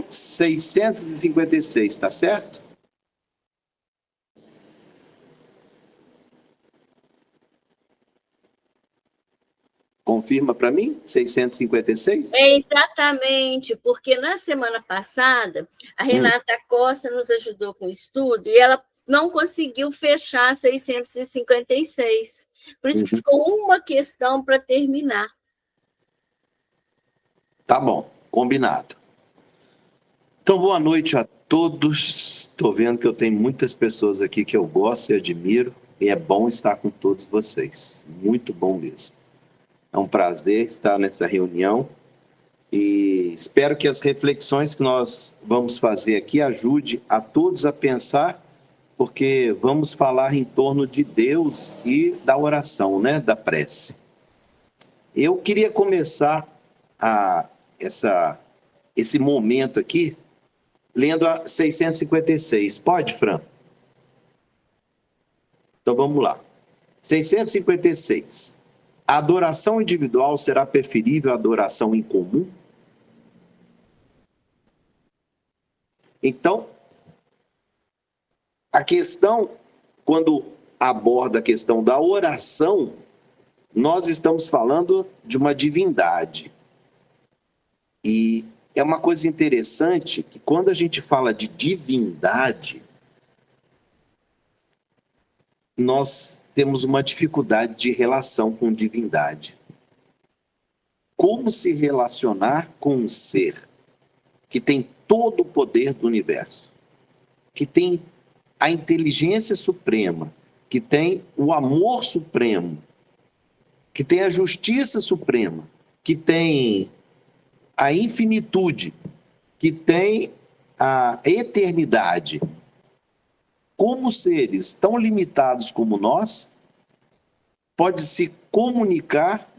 656, tá certo? Confirma para mim? 656? É exatamente, porque na semana passada, a Renata Costa nos ajudou com o estudo e ela não conseguiu fechar 656. Por isso que ficou uma questão para terminar. Tá bom, combinado. Então, boa noite a todos. Estou vendo que eu tenho muitas pessoas aqui que eu gosto e admiro, e é bom estar com todos vocês. Muito bom mesmo. É um prazer estar nessa reunião e espero que as reflexões que nós vamos fazer aqui ajude a todos a pensar, porque vamos falar em torno de Deus e da oração, né? Da prece. Eu queria começar esse momento aqui lendo a 656. Pode, Fran? Então vamos lá. 656. A adoração individual será preferível à adoração em comum? Então, a questão, quando aborda a questão da oração, nós estamos falando de uma divindade. E é uma coisa interessante que quando a gente fala de divindade, nós temos uma dificuldade de relação com divindade. Como se relacionar com um ser que tem todo o poder do universo, que tem a inteligência suprema, que tem o amor supremo, que tem a justiça suprema, que tem a infinitude, que tem a eternidade. Como seres tão limitados como nós, pode se comunicar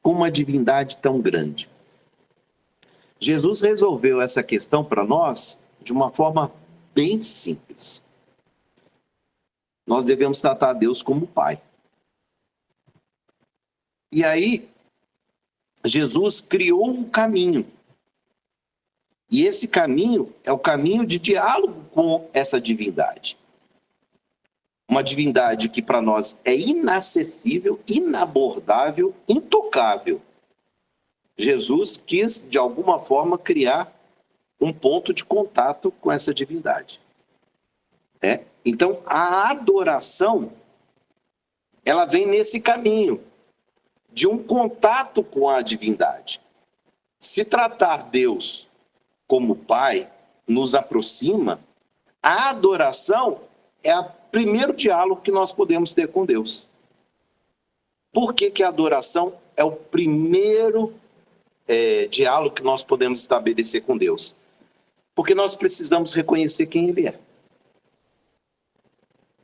com uma divindade tão grande? Jesus resolveu essa questão para nós de uma forma bem simples. Nós devemos tratar Deus como Pai. E aí, Jesus criou um caminho. E esse caminho é o caminho de diálogo com essa divindade. Uma divindade que para nós é inacessível, inabordável, intocável. Jesus quis, de alguma forma, criar um ponto de contato com essa divindade. Então, a adoração, ela vem nesse caminho de um contato com a divindade. Se tratar Deus como Pai nos aproxima, a adoração é o primeiro diálogo que nós podemos ter com Deus. Por que a adoração é o primeiro diálogo que nós podemos estabelecer com Deus? Porque nós precisamos reconhecer quem Ele é.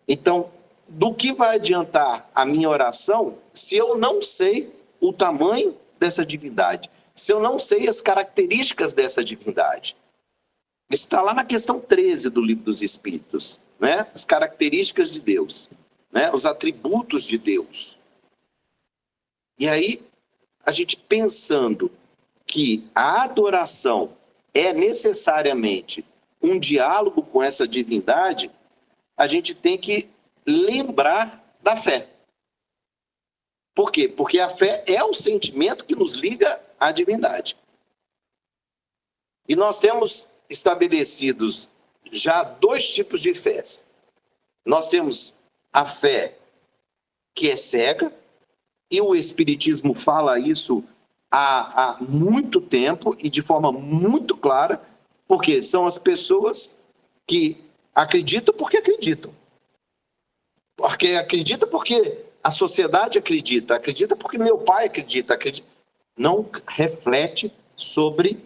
Então, do que vai adiantar a minha oração se eu não sei o tamanho dessa divindade, se eu não sei as características dessa divindade? Isso está lá na questão 13 do Livro dos Espíritos, né? As características de Deus, né? Os atributos de Deus. E aí, a gente pensando que a adoração é necessariamente um diálogo com essa divindade, a gente tem que lembrar da fé. Por quê? Porque a fé é o sentimento que nos liga à divindade. E nós temos estabelecidos já dois tipos de fés. Nós temos a fé que é cega, e o Espiritismo fala isso há muito tempo e de forma muito clara, porque são as pessoas que acreditam porque acreditam. Porque acredita porque a sociedade acredita, acredita porque meu pai acredita, não reflete sobre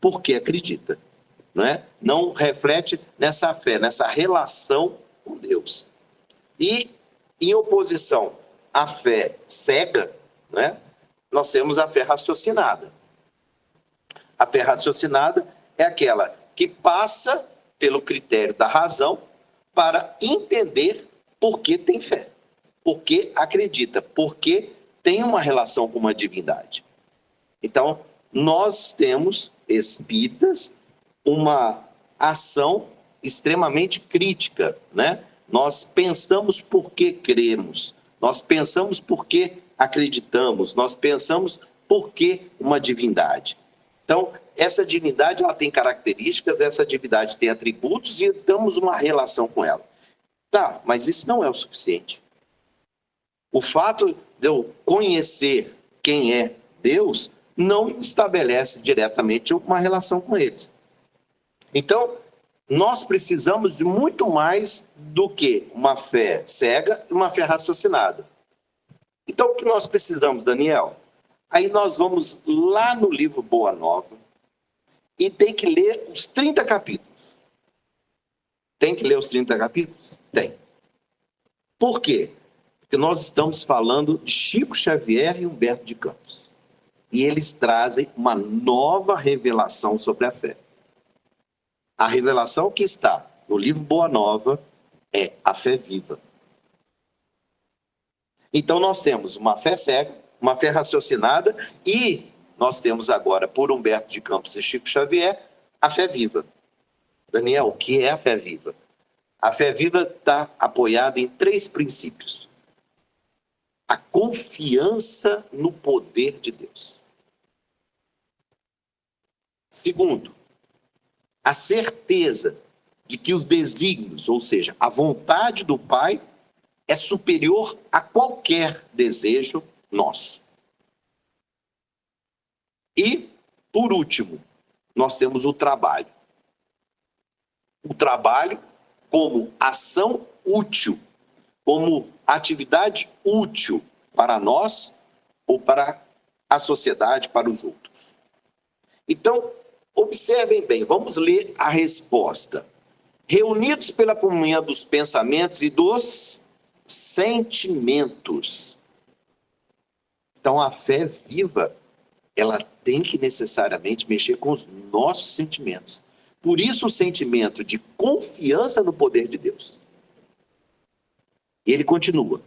por que acredita, não reflete nessa fé, nessa relação com Deus. E, em oposição à fé cega, nós temos a fé raciocinada. A fé raciocinada é aquela que passa pelo critério da razão para entender por que tem fé, por que acredita, por que tem uma relação com uma divindade. Então, nós temos espíritas uma ação extremamente crítica, né? Nós pensamos por que cremos, nós pensamos por que acreditamos, nós pensamos por que uma divindade. Então, essa divindade ela tem características, essa divindade tem atributos e temos uma relação com ela. Tá, mas isso não é o suficiente. O fato de eu conhecer quem é Deus não estabelece diretamente uma relação com eles. Então, nós precisamos de muito mais do que uma fé cega e uma fé raciocinada. Então, o que nós precisamos, Daniel? Aí nós vamos lá no livro Boa Nova e tem que ler os 30 capítulos. Tem que ler os 30 capítulos? Tem. Por quê? Porque nós estamos falando de Chico Xavier e Humberto de Campos. E eles trazem uma nova revelação sobre a fé. A revelação que está no livro Boa Nova é a fé viva. Então nós temos uma fé cega, uma fé raciocinada e nós temos agora, por Humberto de Campos e Chico Xavier, a fé viva. Daniel, o que é a fé viva? A fé viva está apoiada em 3 princípios. A confiança no poder de Deus. Segundo, a certeza de que os desígnios, ou seja, a vontade do Pai, é superior a qualquer desejo nosso. E, por último, nós temos o trabalho. O trabalho como ação útil, como atividade útil para nós ou para a sociedade, para os outros. Então, observem bem, vamos ler a resposta. Reunidos pela comunhão dos pensamentos e dos sentimentos. Então, a fé viva, ela tem que necessariamente mexer com os nossos sentimentos. Por isso, o sentimento de confiança no poder de Deus. E ele continua.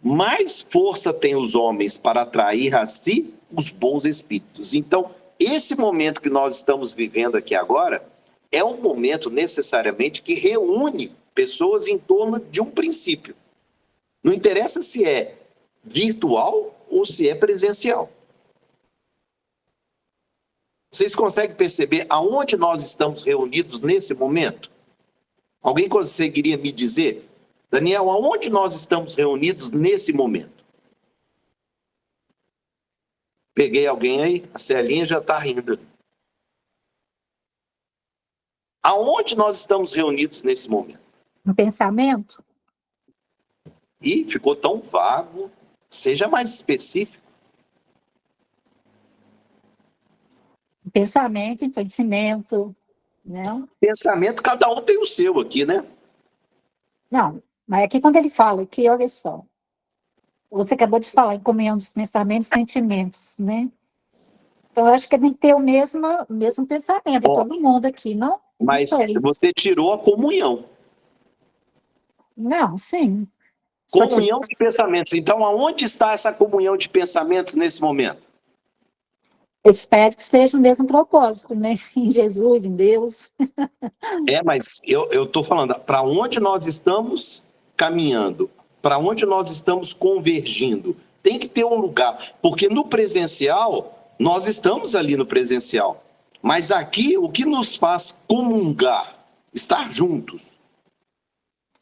Mais força têm os homens para atrair a si os bons espíritos. Então, esse momento que nós estamos vivendo aqui agora é um momento necessariamente que reúne pessoas em torno de um princípio. Não interessa se é virtual ou se é presencial. Vocês conseguem perceber aonde nós estamos reunidos nesse momento? Alguém conseguiria me dizer, Daniel, aonde nós estamos reunidos nesse momento? Peguei alguém aí, a Celinha já está rindo. Aonde nós estamos reunidos nesse momento? No pensamento? E ficou tão vago, seja mais específico. Pensamento, sentimento, não? Pensamento, cada um tem o seu aqui, né? Não, mas aqui quando ele fala que, olha só, você acabou de falar em comunhão dos pensamentos e sentimentos, né? Então, eu acho que tem que ter o mesmo pensamento, de todo mundo aqui, não? Mas você tirou a comunhão. Não, sim. Comunhão de pensamentos. Então, aonde está essa comunhão de pensamentos nesse momento? Eu espero que esteja o mesmo propósito, né? Em Jesus, em Deus. Mas eu estou falando, para onde nós estamos caminhando? Para onde nós estamos convergindo? Tem que ter um lugar. Porque no presencial, nós estamos ali no presencial. Mas aqui, o que nos faz comungar? Estar juntos.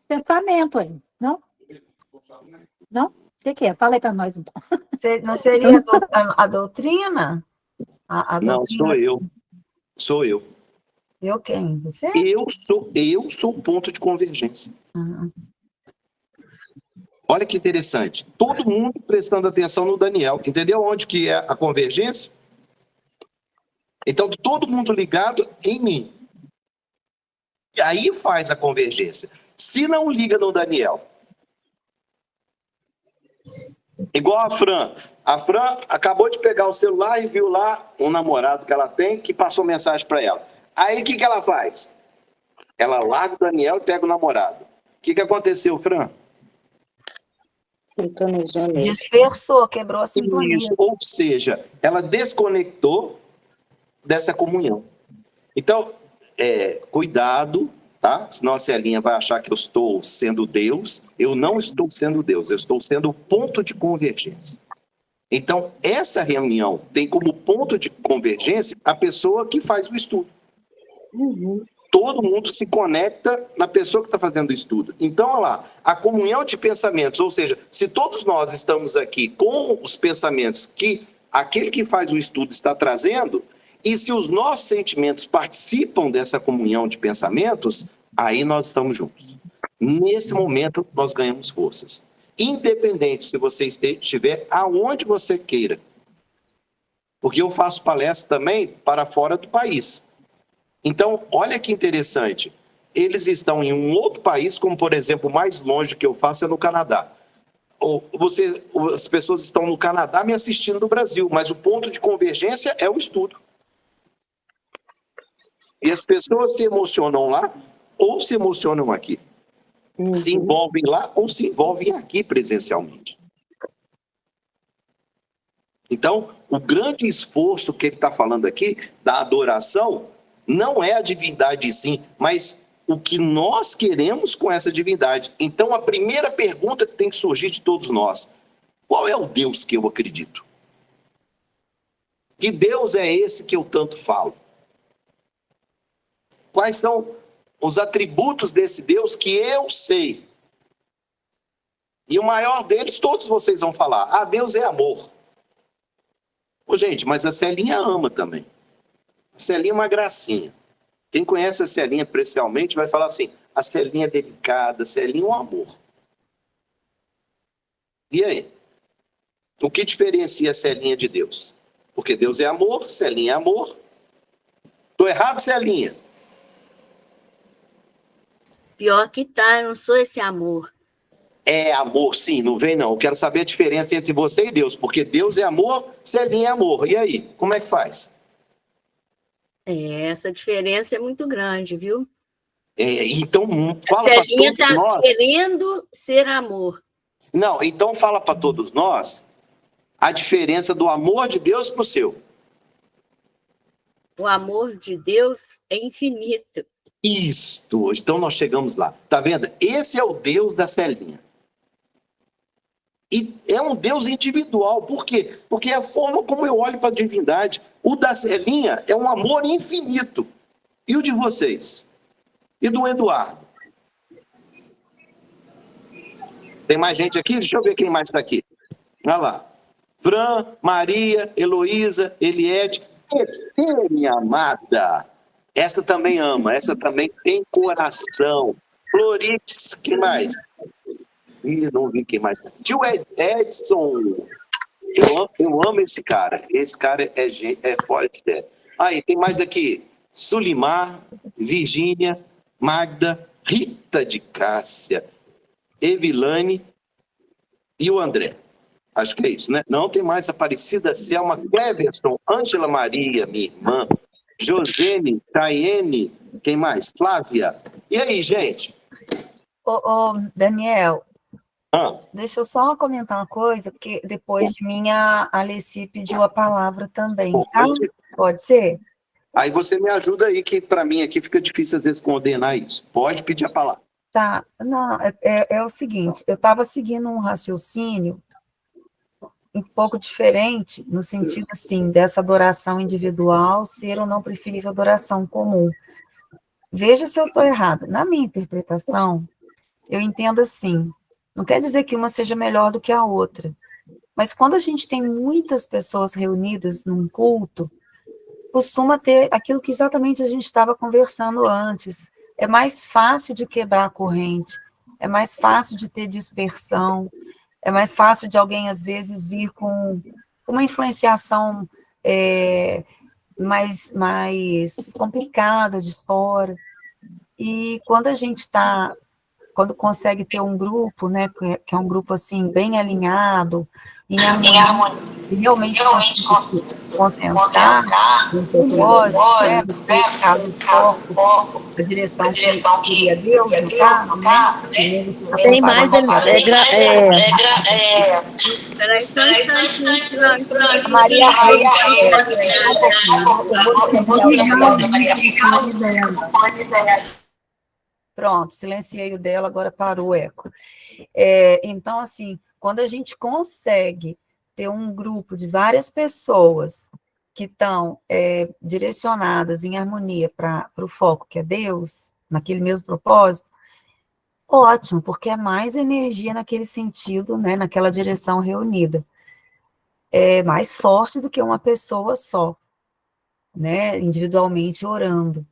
Pensamento aí, não? Não? O que é? Fala aí para nós, então. Não seria a doutrina? Não, sou eu. Eu quem? Você? Eu sou o ponto de convergência. Uhum. Olha que interessante. Todo mundo prestando atenção no Daniel. Entendeu onde que é a convergência? Então, todo mundo ligado em mim. E aí faz a convergência. Se não liga no Daniel, igual a Fran. A Fran acabou de pegar o celular e viu lá um namorado que ela tem que passou mensagem para ela. Aí o que ela faz? Ela larga o Daniel e pega o namorado. O que aconteceu, Fran? Dispersou, quebrou a sintonia. Isso, ou seja, ela desconectou dessa comunhão. Então, cuidado, tá? Senão a Celinha vai achar que eu estou sendo Deus. Eu não estou sendo Deus, eu estou sendo o ponto de convergência. Então, essa reunião tem como ponto de convergência a pessoa que faz o estudo. Todo mundo se conecta na pessoa que está fazendo o estudo. Então, olha lá, a comunhão de pensamentos, ou seja, se todos nós estamos aqui com os pensamentos que aquele que faz o estudo está trazendo, e se os nossos sentimentos participam dessa comunhão de pensamentos, aí nós estamos juntos. Nesse momento, nós ganhamos forças. Independente se você estiver aonde você queira. Porque eu faço palestra também para fora do país. Então, olha que interessante. Eles estão em um outro país, como, por exemplo, o mais longe que eu faço é no Canadá. As pessoas estão no Canadá me assistindo do Brasil, mas o ponto de convergência é o estudo. E as pessoas se emocionam lá ou se emocionam aqui. Se envolvem lá ou se envolvem aqui presencialmente. Então, o grande esforço que ele está falando aqui, da adoração, não é a divindade sim, mas o que nós queremos com essa divindade. Então, a primeira pergunta que tem que surgir de todos nós: qual é o Deus que eu acredito? Que Deus é esse que eu tanto falo? Quais são os atributos desse Deus que eu sei? E o maior deles, todos vocês vão falar: ah, Deus é amor. Ô, gente, mas a Celinha ama também. A Celinha é uma gracinha. Quem conhece a Celinha precisamente vai falar assim: a Celinha é delicada, a Celinha é um amor. E aí? O que diferencia a Celinha de Deus? Porque Deus é amor, Celinha é amor. Estou errado, Celinha? Pior que tá, eu não sou esse amor. É amor, sim, não vem não. Eu quero saber a diferença entre você e Deus, porque Deus é amor, Celinha é amor. E aí, como é que faz? Essa diferença é muito grande, viu? Então, fala A para Celinha todos está nós. querendo ser amor. Não, então fala para todos nós a diferença do amor de Deus para o seu. O amor de Deus é infinito. Isto, então nós chegamos lá. Tá vendo? Esse é o Deus da Celinha. E é um Deus individual. Por quê? Porque é a forma como eu olho para a divindade. O da Celinha é um amor infinito. E o de vocês? E do Eduardo? Tem mais gente aqui? Deixa eu ver quem mais está aqui. Olha lá. Fran, Maria, Heloísa, Eliette. Minha amada. Essa também ama. Essa também tem coração. Florix, quem mais? Ih, não vi quem mais. Tio Edson. Eu amo esse cara. Esse cara é forte. Aí, tem mais aqui. Sulimar, Virgínia, Magda, Rita de Cássia, Evilane e o André. Acho que é isso, né? Não, tem mais Aparecida, Selma, Cleverson, Ângela Maria, minha irmã, Josene, Taiene, quem mais? Flávia. E aí, gente? Daniel, Ah, deixa eu só comentar uma coisa, porque depois de mim a Alessi pediu a palavra também, tá? Pode ser? aí você me ajuda aí, que para mim aqui fica difícil às vezes coordenar isso. Pode pedir a palavra. Tá, não, é o seguinte, eu estava seguindo um raciocínio um pouco diferente, no sentido, assim, dessa adoração individual ser ou não preferível à adoração comum. Veja se eu estou errada. Na minha interpretação, eu entendo assim, não quer dizer que uma seja melhor do que a outra, mas quando a gente tem muitas pessoas reunidas num culto, costuma ter aquilo que exatamente a gente estava conversando antes. É mais fácil de quebrar a corrente, é mais fácil de ter dispersão, é mais fácil de alguém, às vezes, vir com uma influenciação mais complicada de fora. E quando a gente está quando consegue ter um grupo, né, que é um grupo assim bem alinhado, em harmonia, e realmente consegue concentrar no propósito, né, no caso do foco, a direção que queria Deus, no caso, né, você está Tem mais, Peraí, só um instantinho, Frank. Maria Reis, Eu vou ligar o microfone dela. Pronto, silenciei o dela, agora parou o eco. Então, assim, quando a gente consegue ter um grupo de várias pessoas que estão direcionadas em harmonia para o foco que é Deus, naquele mesmo propósito, ótimo, porque é mais energia naquele sentido, né, naquela direção reunida. É mais forte do que uma pessoa só, né, individualmente orando.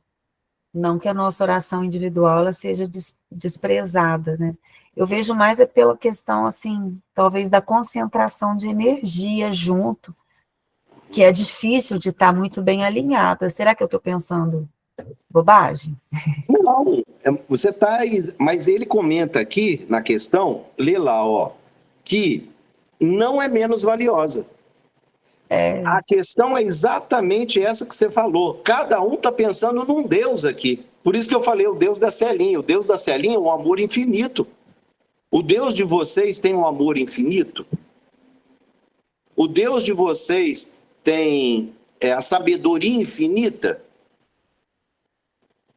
Não que a nossa oração individual ela seja desprezada, né? Eu vejo mais pela questão, assim, talvez da concentração de energia junto, que é difícil de estar muito bem alinhada. Será que eu estou pensando bobagem? Não, você está... Mas ele comenta aqui na questão, lê lá, ó, que não é menos valiosa. A questão é exatamente essa que você falou. Cada um está pensando num Deus aqui. Por isso que eu falei o Deus da Celinha. O Deus da Celinha é um amor infinito. O Deus de vocês tem um amor infinito? O Deus de vocês tem a sabedoria infinita?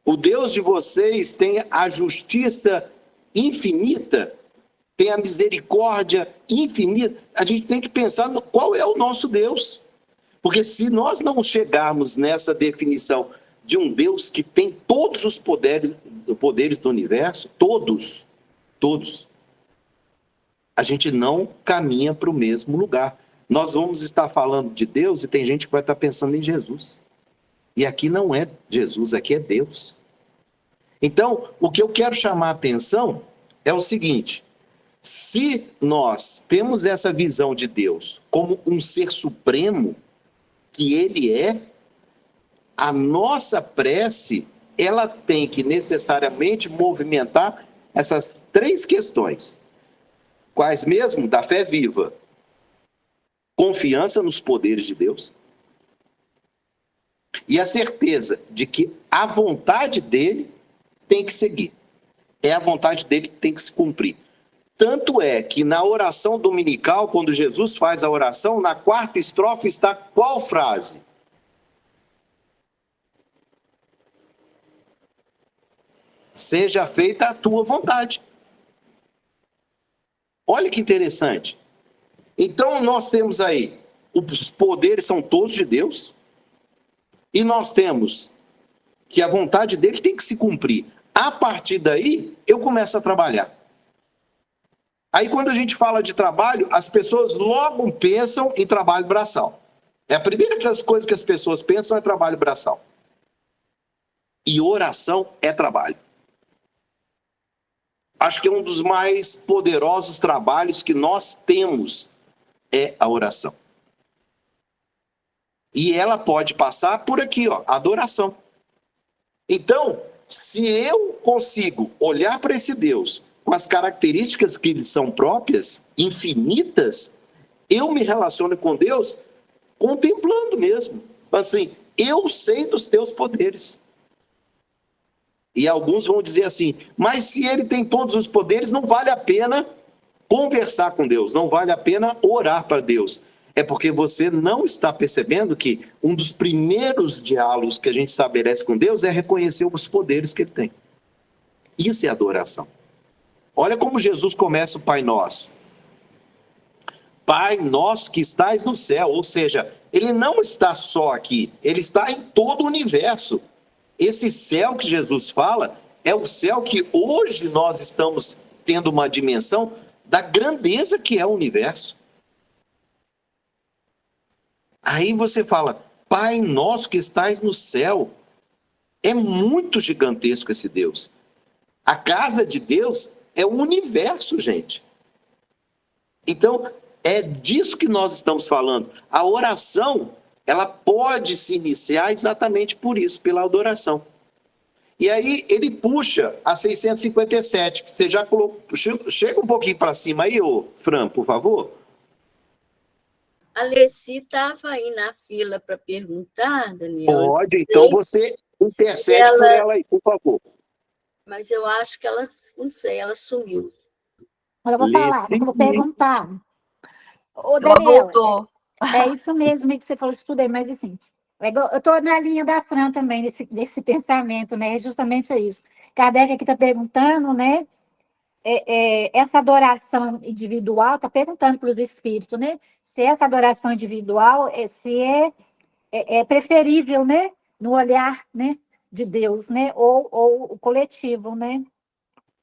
O Deus de vocês tem a justiça infinita? Tem a misericórdia infinita? A gente tem que pensar no qual é o nosso Deus. Porque se nós não chegarmos nessa definição de um Deus que tem todos os poderes do universo, todos, a gente não caminha para o mesmo lugar. Nós vamos estar falando de Deus e tem gente que vai estar pensando em Jesus. E aqui não é Jesus, aqui é Deus. Então, o que eu quero chamar a atenção é o seguinte: se nós temos essa visão de Deus como um ser supremo, que ele é, a nossa prece, ela tem que necessariamente movimentar essas três questões. Quais mesmo? Da fé viva. Confiança nos poderes de Deus. E a certeza de que a vontade dele tem que seguir. É a vontade dele que tem que se cumprir. Tanto é que na oração dominical, quando Jesus faz a oração, na quarta estrofe está qual frase? Seja feita a tua vontade. Olha que interessante. Então nós temos aí, os poderes são todos de Deus, e nós temos que a vontade dele tem que se cumprir. A partir daí, eu começo a trabalhar. Aí, quando a gente fala de trabalho, as pessoas logo pensam em trabalho braçal. É a primeira coisa que as pessoas pensam é trabalho braçal. E oração é trabalho. Acho que é um dos mais poderosos trabalhos que nós temos é a oração. E ela pode passar por aqui, ó, adoração. Então, se eu consigo olhar para esse Deus com as características que lhe são próprias, infinitas, eu me relaciono com Deus contemplando mesmo. Assim, eu sei dos teus poderes. E alguns vão dizer assim, mas se ele tem todos os poderes, não vale a pena conversar com Deus, não vale a pena orar para Deus. É porque você não está percebendo que um dos primeiros diálogos que a gente estabelece com Deus é reconhecer os poderes que ele tem. Isso é adoração. Olha como Jesus começa o Pai Nosso. Pai nosso que estás no céu, ou seja, ele não está só aqui, ele está em todo o universo. Esse céu que Jesus fala é o céu que hoje nós estamos tendo uma dimensão da grandeza que é o universo. Aí você fala, Pai nosso que estás no céu. É muito gigantesco esse Deus. A casa de Deus é o universo, gente. Então, é disso que nós estamos falando. A oração, ela pode se iniciar exatamente por isso, pela adoração. E aí ele puxa a 657, que você já colocou. Chega um pouquinho para cima aí, ô Fran, por favor. A Leci estava aí na fila para perguntar, Daniel. Pode, então você intercede por ela aí, por favor. Mas eu acho que ela, não sei, ela sumiu. Eu vou falar, eu vou perguntar. Ô, Ela Daniel, voltou. é isso mesmo que você falou, estudei, mas assim, eu estou na linha da Fran também, desse pensamento, né? Justamente é isso. Kardec aqui está perguntando, né? Essa adoração individual, está perguntando para os espíritos, né? Se essa adoração individual se é preferível, né? No olhar, né? De Deus, né? Ou o coletivo, né?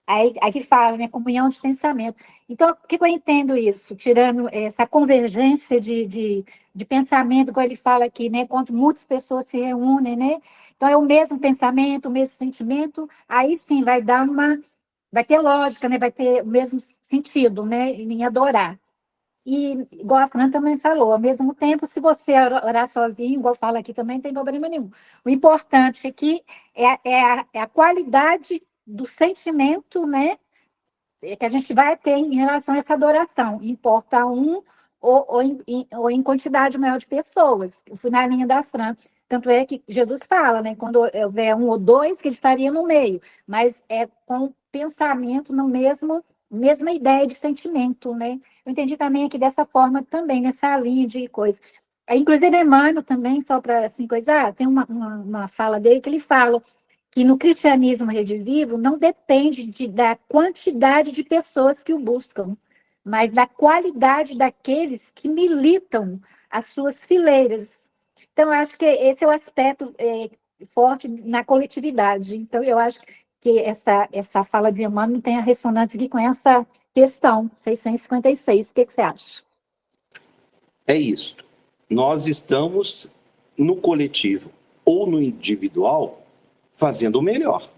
Aí que fala, né? Comunhão de pensamento. Então, o que eu entendo isso? Tirando essa convergência de pensamento, como ele fala aqui, né? Quando muitas pessoas se reúnem, né? Então, é o mesmo pensamento, o mesmo sentimento, aí sim vai ter lógica, né? Vai ter o mesmo sentido, né? Em adorar. E, igual a Fran também falou, ao mesmo tempo, se você orar sozinho, igual fala aqui também, não tem problema nenhum. O importante aqui é a qualidade do sentimento, né? Que a gente vai ter em relação a essa adoração. Importa ou em quantidade maior de pessoas. Eu fui na linha da Fran. Tanto é que Jesus fala, né? Quando houver um ou dois, que ele estaria no meio. Mas é com pensamento no mesma ideia de sentimento, né? Eu entendi também aqui dessa forma também, nessa linha de coisa. Inclusive, Emmanuel também, só para assim, coisar, tem uma fala dele que ele fala que no cristianismo redivivo não depende da quantidade de pessoas que o buscam, mas da qualidade daqueles que militam as suas fileiras. Então, eu acho que esse é o aspecto forte na coletividade. Então, eu acho que essa fala de Emmanuel tem a ressonância aqui com essa questão 656. O que você acha? É isso. Nós estamos no coletivo ou no individual fazendo o melhor.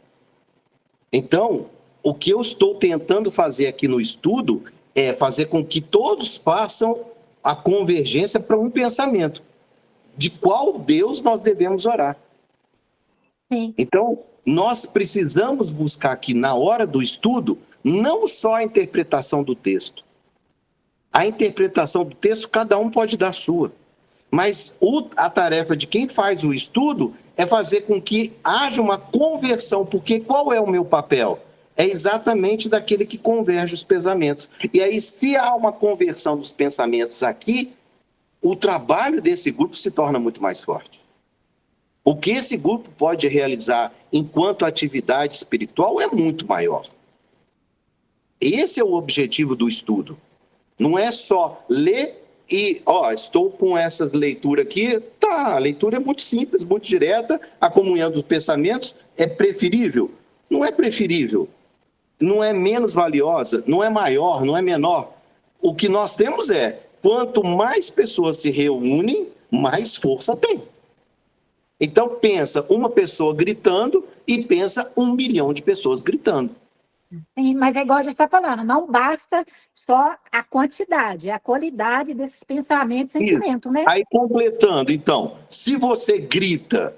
Então, o que eu estou tentando fazer aqui no estudo é fazer com que todos façam a convergência para um pensamento de qual Deus nós devemos orar. Sim. Então, nós precisamos buscar aqui, na hora do estudo, não só a interpretação do texto. A interpretação do texto, cada um pode dar a sua. Mas a tarefa de quem faz o estudo é fazer com que haja uma conversão, porque qual é o meu papel? É exatamente daquele que converge os pensamentos. E aí, se há uma conversão dos pensamentos aqui, o trabalho desse grupo se torna muito mais forte. O que esse grupo pode realizar enquanto atividade espiritual é muito maior. Esse é o objetivo do estudo. Não é só ler e, estou com essas leituras aqui, a leitura é muito simples, muito direta, a comunhão dos pensamentos é preferível? Não é preferível, não é menos valiosa, não é maior, não é menor. O que nós temos quanto mais pessoas se reúnem, mais força tem. Então pensa uma pessoa gritando e pensa 1 milhão de pessoas gritando. Sim, mas é igual a gente está falando, não basta só a quantidade, é a qualidade desses pensamentos e sentimentos, né? Aí, completando, então, se você grita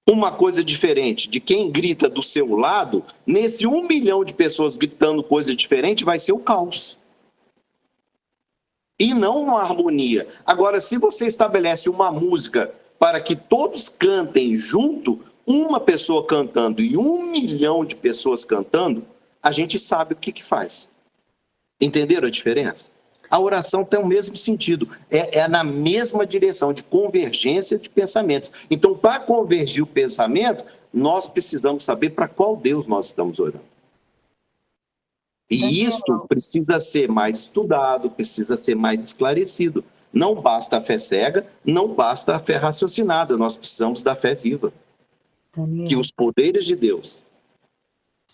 uma coisa diferente de quem grita do seu lado, nesse 1 milhão de pessoas gritando coisa diferente, vai ser o caos. E não uma harmonia. Agora, se você estabelece uma música para que todos cantem junto, uma pessoa cantando e 1 milhão de pessoas cantando, a gente sabe o que faz. Entenderam a diferença? A oração tem o mesmo sentido, é na mesma direção de convergência de pensamentos. Então, para convergir o pensamento, nós precisamos saber para qual Deus nós estamos orando. E isto precisa ser mais estudado, precisa ser mais esclarecido. Não basta a fé cega, não basta a fé raciocinada, nós precisamos da fé viva. Daniel. Que os poderes de Deus,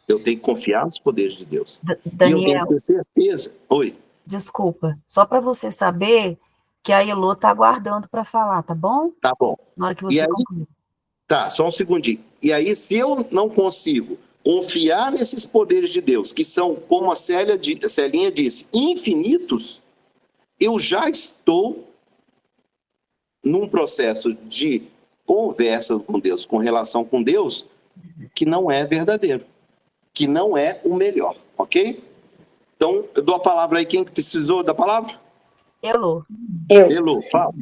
eu tenho que confiar nos poderes de Deus. Daniel, e eu tenho que ter certeza. Oi. Desculpa, só para você saber que a Elô está aguardando para falar, tá bom? Tá bom. Na hora que você concluir. Tá, só um segundinho. E aí, se eu não consigo confiar nesses poderes de Deus, que são, como a Celinha disse, infinitos, eu já estou num processo de conversa com Deus, com relação com Deus, que não é verdadeiro, que não é o melhor, ok? Então, eu dou a palavra aí, quem precisou da palavra? Elô. Elô, fala.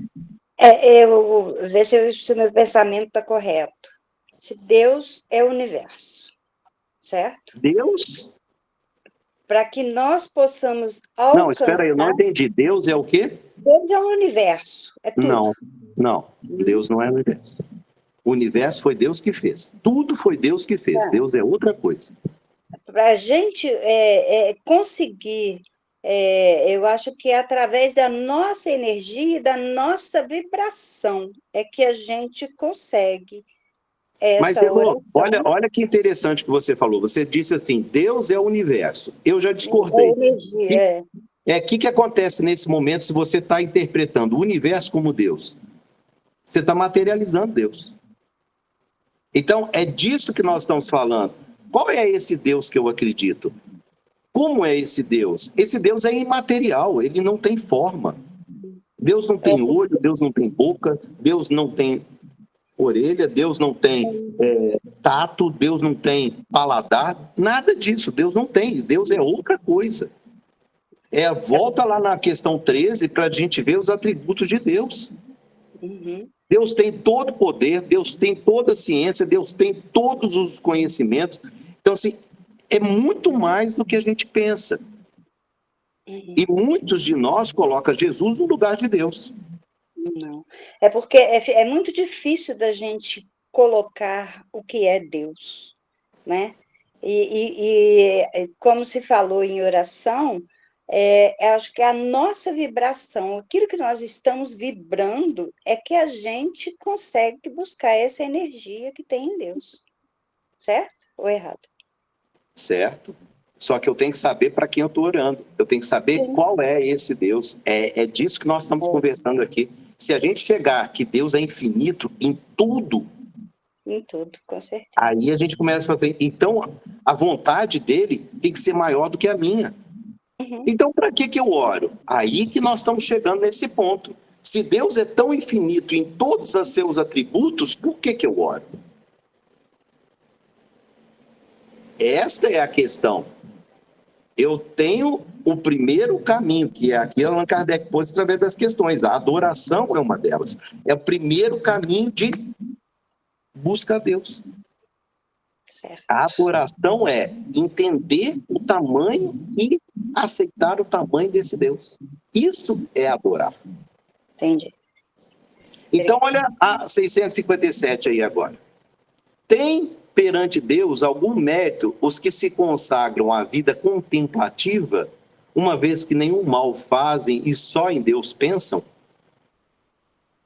Ver se o meu pensamento está correto. Se Deus é o universo, certo? Deus? Para que nós possamos alcançar... Não, espera aí, eu não entendi. Deus é o quê? Deus é o universo, é tudo. Não. Deus não é o universo. O universo foi Deus que fez. Tudo foi Deus que fez. Deus é outra coisa. Para a gente conseguir, eu acho que é através da nossa energia e da nossa vibração é que a gente consegue essa Mas, Elô, oração. olha que interessante que você falou. Você disse assim, Deus é o universo. Eu já discordei. É energia, O que acontece nesse momento se você está interpretando o universo como Deus? Você está materializando Deus. Então, é disso que nós estamos falando. Qual é esse Deus que eu acredito? Como é esse Deus? Esse Deus é imaterial, ele não tem forma. Deus não tem olho, Deus não tem boca, Deus não tem orelha, Deus não tem tato, Deus não tem paladar, nada disso, Deus não tem. Deus é outra coisa. Volta lá na questão 13 para a gente ver os atributos de Deus. Deus tem todo o poder, Deus tem toda a ciência, Deus tem todos os conhecimentos. Então, assim, é muito mais do que a gente pensa. E muitos de nós colocam Jesus no lugar de Deus. Não. É porque é muito difícil da gente colocar o que é Deus, né? E como se falou em oração, acho que a nossa vibração, aquilo que nós estamos vibrando, é que a gente consegue buscar essa energia que tem em Deus. Certo ou errado? Certo. Só que eu tenho que saber para quem eu estou orando. Eu tenho que saber qual é esse Deus. É disso que nós estamos conversando aqui. Se a gente chegar que Deus é infinito em tudo... Em tudo, com certeza. Aí a gente começa a fazer... Então, a vontade dele tem que ser maior do que a minha. Então, para que eu oro? Aí que nós estamos chegando nesse ponto. Se Deus é tão infinito em todos os seus atributos, por que eu oro? Esta é a questão. Eu tenho o primeiro caminho, que é aqui Allan Kardec pôs através das questões. A adoração é uma delas. É o primeiro caminho de busca a Deus. Certo. A adoração é entender o tamanho e aceitar o tamanho desse Deus. Isso é adorar. Entendi. Então, olha a 657 aí agora. Tem perante Deus algum mérito os que se consagram à vida contemplativa, uma vez que nenhum mal fazem e só em Deus pensam?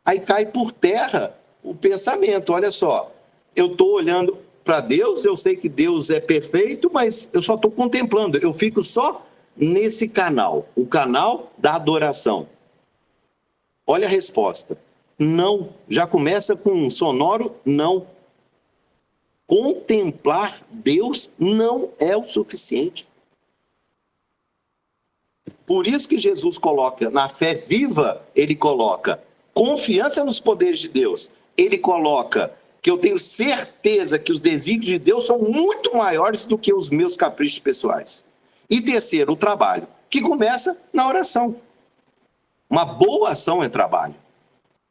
Aí cai por terra o pensamento. Olha só, eu estou olhando para Deus, eu sei que Deus é perfeito, mas eu só estou contemplando, eu fico só nesse canal, o canal da adoração. Olha a resposta. Não. Já começa com um sonoro não. Contemplar Deus não é o suficiente. Por isso que Jesus coloca, na fé viva, ele coloca confiança nos poderes de Deus. Ele coloca que eu tenho certeza que os desígnios de Deus são muito maiores do que os meus caprichos pessoais. E terceiro, o trabalho, que começa na oração. Uma boa ação é trabalho.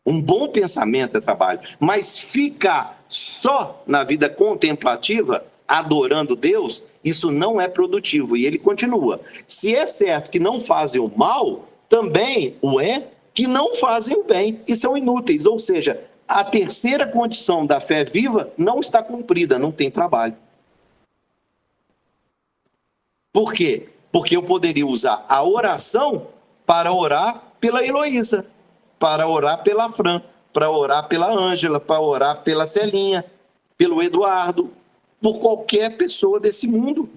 Um bom pensamento é trabalho. Mas ficar só na vida contemplativa, adorando Deus, isso não é produtivo. E ele continua. Se é certo que não fazem o mal, também o é que não fazem o bem e são inúteis. Ou seja, a terceira condição da fé viva não está cumprida, não tem trabalho. Por quê? Porque eu poderia usar a oração para orar pela Heloísa, para orar pela Fran, para orar pela Ângela, para orar pela Celinha, pelo Eduardo, por qualquer pessoa desse mundo.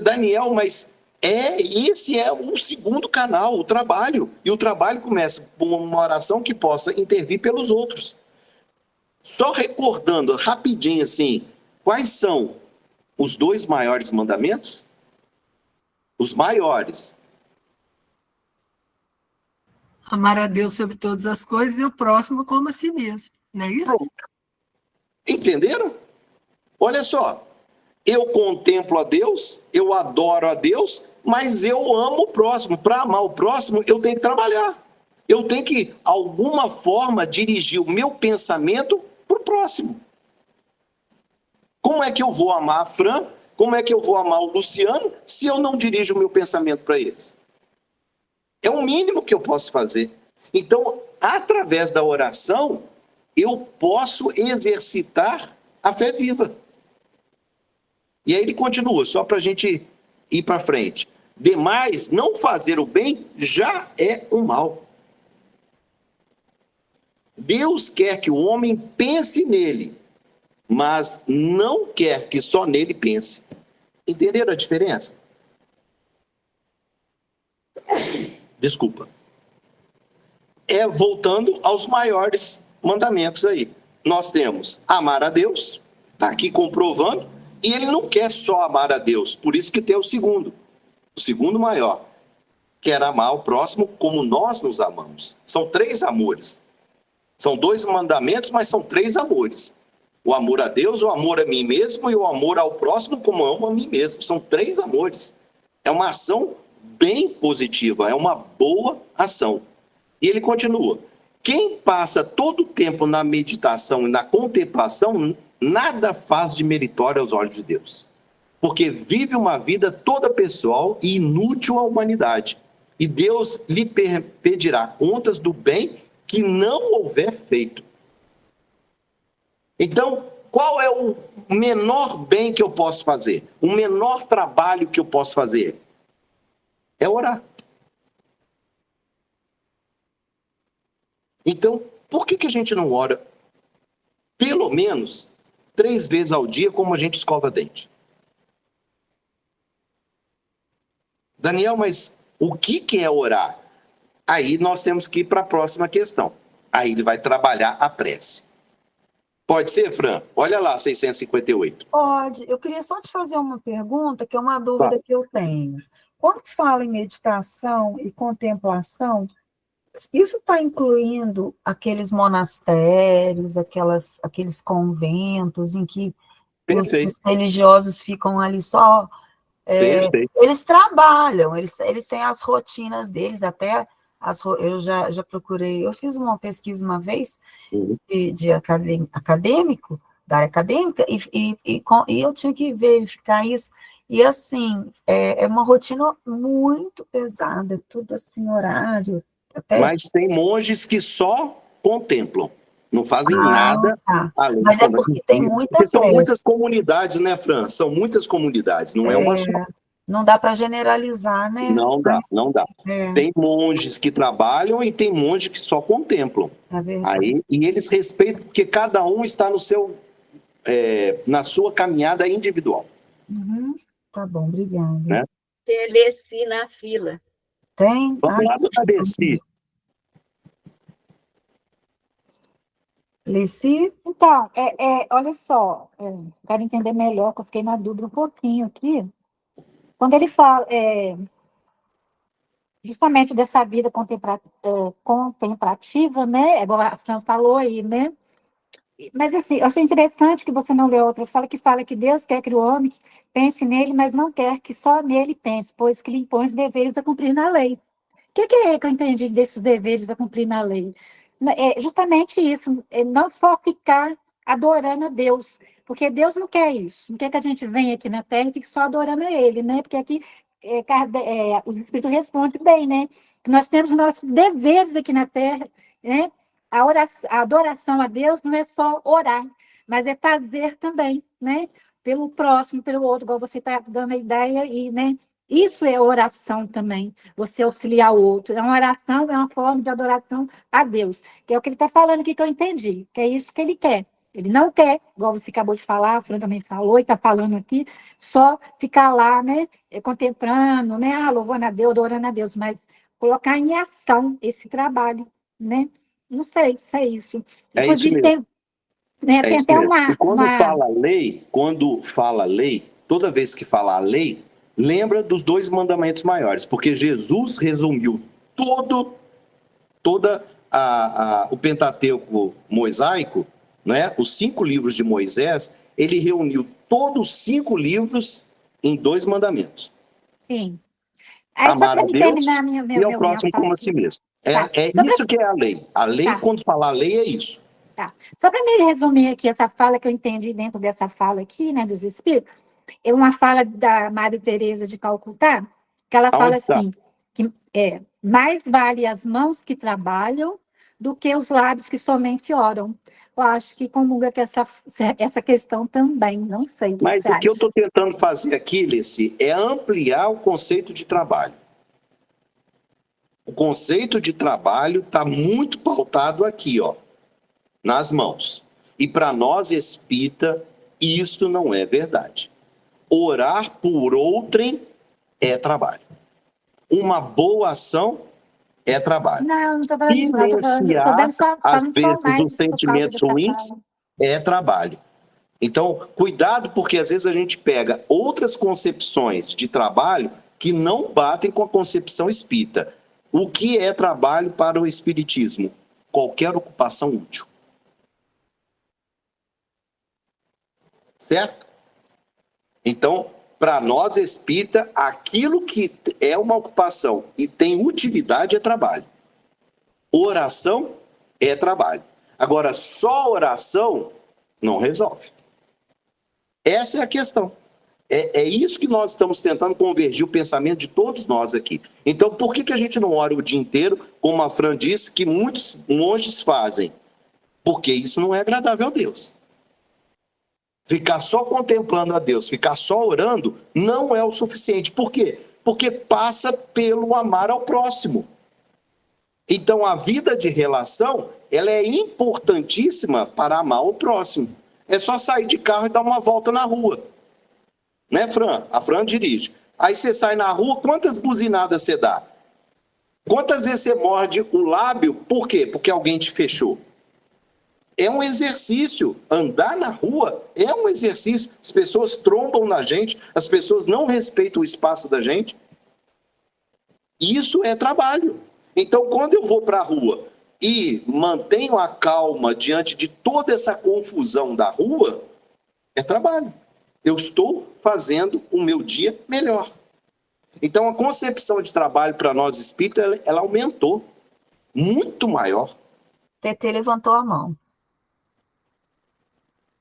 Daniel, mas esse é um segundo canal, o trabalho. E o trabalho começa com uma oração que possa intervir pelos outros. Só recordando rapidinho assim, quais são os 2 maiores mandamentos? Os maiores. Amar a Deus sobre todas as coisas e o próximo como a si mesmo. Não é isso? Pronto. Entenderam? Olha só, eu contemplo a Deus, eu adoro a Deus, mas eu amo o próximo. Para amar o próximo, eu tenho que trabalhar. Eu tenho que, de alguma forma, dirigir o meu pensamento para o próximo. Como é que eu vou amar a Fran? Como é que eu vou amar o Luciano se eu não dirijo o meu pensamento para eles? É o mínimo que eu posso fazer. Então, através da oração, eu posso exercitar a fé viva. E aí ele continua, só para a gente ir para frente. Demais, não fazer o bem já é um mal. Deus quer que o homem pense nele, mas não quer que só nele pense. Entenderam a diferença? Desculpa. Voltando aos maiores mandamentos aí. Nós temos amar a Deus, está aqui comprovando, e ele não quer só amar a Deus, por isso que tem o segundo maior, quer amar o próximo como nós nos amamos. São 3 amores. São 2 mandamentos, mas são 3 amores. O amor a Deus, o amor a mim mesmo e o amor ao próximo como eu amo a mim mesmo. São 3 amores. É uma ação bem positiva, é uma boa ação. E ele continua. Quem passa todo o tempo na meditação e na contemplação, nada faz de meritório aos olhos de Deus. Porque vive uma vida toda pessoal e inútil à humanidade. E Deus lhe pedirá contas do bem que não houver feito. Então, qual é o menor bem que eu posso fazer? O menor trabalho que eu posso fazer? É orar. Então, por que a gente não ora pelo menos 3 vezes ao dia como a gente escova dente? Daniel, mas o que é orar? Aí nós temos que ir para a próxima questão. Aí ele vai trabalhar a prece. Pode ser, Fran? Olha lá, 658. Pode. Eu queria só te fazer uma pergunta, que é uma dúvida que eu tenho. Quando fala em meditação e contemplação, isso está incluindo aqueles monastérios, aqueles conventos em que os religiosos ficam ali só... eles trabalham, eles têm as rotinas deles, até eu já procurei, eu fiz uma pesquisa uma vez de acadêmico, da área acadêmica, e eu tinha que verificar isso, e assim, é uma rotina muito pesada, tudo assim, horário. Mas tem monges que só contemplam, não fazem nada. Tá. Mas é porque tem muita porque são muitas comunidades, né, Fran? São muitas comunidades, não é uma só. Não dá para generalizar, né? Não dá. Tem monges que trabalham e tem monges que só contemplam. É verdade. E eles respeitam, porque cada um está no seu, na sua caminhada individual. Tá bom, obrigada. Né? Tem a Leci na fila. Tem? Vamos lá, dona Leci. Leci? Então, olha só, quero entender melhor, que eu fiquei na dúvida um pouquinho aqui. Quando ele fala justamente dessa vida contemplativa, né? Igual a Fran falou aí, né? Mas assim, eu achei interessante que você não leu outra fala que Deus quer que o homem pense nele, mas não quer que só nele pense, pois que lhe impõe os deveres a cumprir na lei. O que é que eu entendi desses deveres a cumprir na lei? É justamente isso, não só ficar adorando a Deus, porque Deus não quer isso, não quer que a gente venha aqui na Terra e fique só adorando a Ele, né? Porque aqui os Espíritos respondem bem, né? Que nós temos nossos deveres aqui na Terra, né? A adoração a Deus não é só orar, mas é fazer também, né? Pelo próximo, pelo outro, igual você está dando a ideia, e, né? Isso é oração também, você auxiliar o outro. É uma oração, é uma forma de adoração a Deus, que é o que ele está falando aqui que eu entendi, que é isso que ele quer. Ele não quer, igual você acabou de falar, a Fran também falou e está falando aqui, só ficar lá, né, contemplando, né, louvando a Deus, adorando a Deus, mas colocar em ação esse trabalho, né? Não sei se é isso. Inclusive, isso mesmo. Tem até E quando fala lei, toda vez que fala a lei, lembra dos 2 mandamentos maiores, porque Jesus resumiu todo toda o Pentateuco mosaico, né? Os 5 livros de Moisés, ele reuniu todos os 5 livros em 2 mandamentos. Sim. Aí, Amar a só para Deus terminar e ao próximo como a si mesmo. É isso que é a lei. A lei, quando falar lei, é isso. Tá. Só para me resumir aqui essa fala que eu entendi dentro dessa fala aqui, né, dos espíritos, é uma fala da Madre Teresa de Calcutá, que ela fala assim, que mais vale as mãos que trabalham do que os lábios que somente oram. Eu acho que comunga com essa questão também, não sei. Mas o que eu estou tentando fazer aqui, Leci, é ampliar o conceito de trabalho. O conceito de trabalho está muito pautado aqui, ó, nas mãos. E para nós espírita, isso não é verdade. Orar por outrem é trabalho. Uma boa ação é trabalho. Não estou falando isso, não. Silenciar, às vezes, os sentimentos ruins é trabalho. Então, cuidado, porque às vezes a gente pega outras concepções de trabalho que não batem com a concepção espírita. O que é trabalho para o espiritismo? Qualquer ocupação útil. Certo? Então, para nós espírita, aquilo que é uma ocupação e tem utilidade é trabalho. Oração é trabalho. Agora, só oração não resolve. Essa é a questão. É isso que nós estamos tentando convergir o pensamento de todos nós aqui. Então, por que a gente não ora o dia inteiro, como a Fran disse, que muitos monges fazem? Porque isso não é agradável a Deus. Ficar só contemplando a Deus, ficar só orando, não é o suficiente. Por quê? Porque passa pelo amar ao próximo. Então, a vida de relação, ela é importantíssima para amar o próximo. É só sair de carro e dar uma volta na rua. Né, Fran? A Fran dirige. Aí você sai na rua, quantas buzinadas você dá? Quantas vezes você morde o lábio? Por quê? Porque alguém te fechou. É um exercício. Andar na rua é um exercício. As pessoas trombam na gente, as pessoas não respeitam o espaço da gente. Isso é trabalho. Então, quando eu vou para a rua e mantenho a calma diante de toda essa confusão da rua, é trabalho. Eu estou fazendo o meu dia melhor. Então, a concepção de trabalho para nós espíritas, ela aumentou. Muito maior. TT levantou a mão.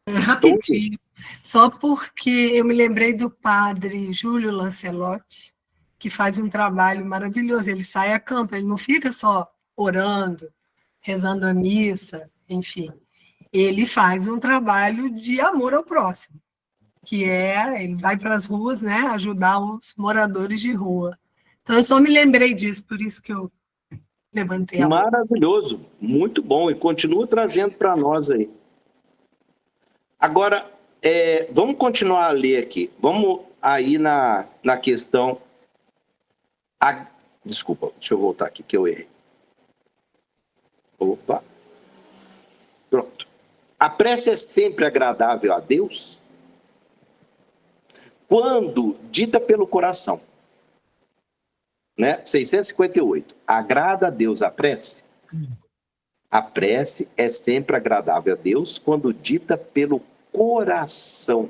Rapidinho. Só porque eu me lembrei do padre Júlio Lancelotti, que faz um trabalho maravilhoso. Ele sai a campo, ele não fica só orando, rezando a missa, enfim. Ele faz um trabalho de amor ao próximo, que ele vai para as ruas, né, ajudar os moradores de rua. Então, eu só me lembrei disso, por isso que eu levantei a mão. Maravilhoso, muito bom, e continua trazendo para nós aí. Agora, vamos continuar a ler aqui. Vamos aí na questão... Desculpa, deixa eu voltar aqui que eu errei. Opa. Pronto. A prece é sempre agradável a Deus quando dita pelo coração. Né? 658. Agrada a Deus a prece? A prece é sempre agradável a Deus quando dita pelo coração.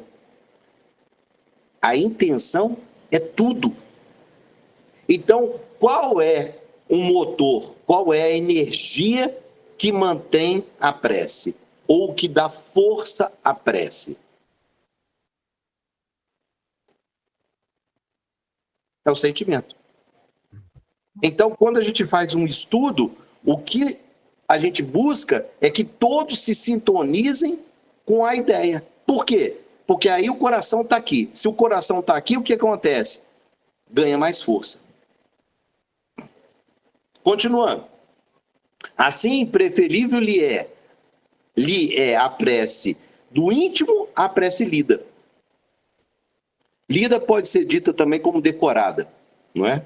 A intenção é tudo. Então, qual é o motor? Qual é a energia que mantém a prece? Ou que dá força à prece? É o sentimento. Então, quando a gente faz um estudo, o que a gente busca é que todos se sintonizem com a ideia. Por quê? Porque aí o coração está aqui. Se o coração está aqui, o que acontece? Ganha mais força. Continuando. Assim, preferível lhe é a prece do íntimo à prece lida. Lida pode ser dita também como decorada, não é?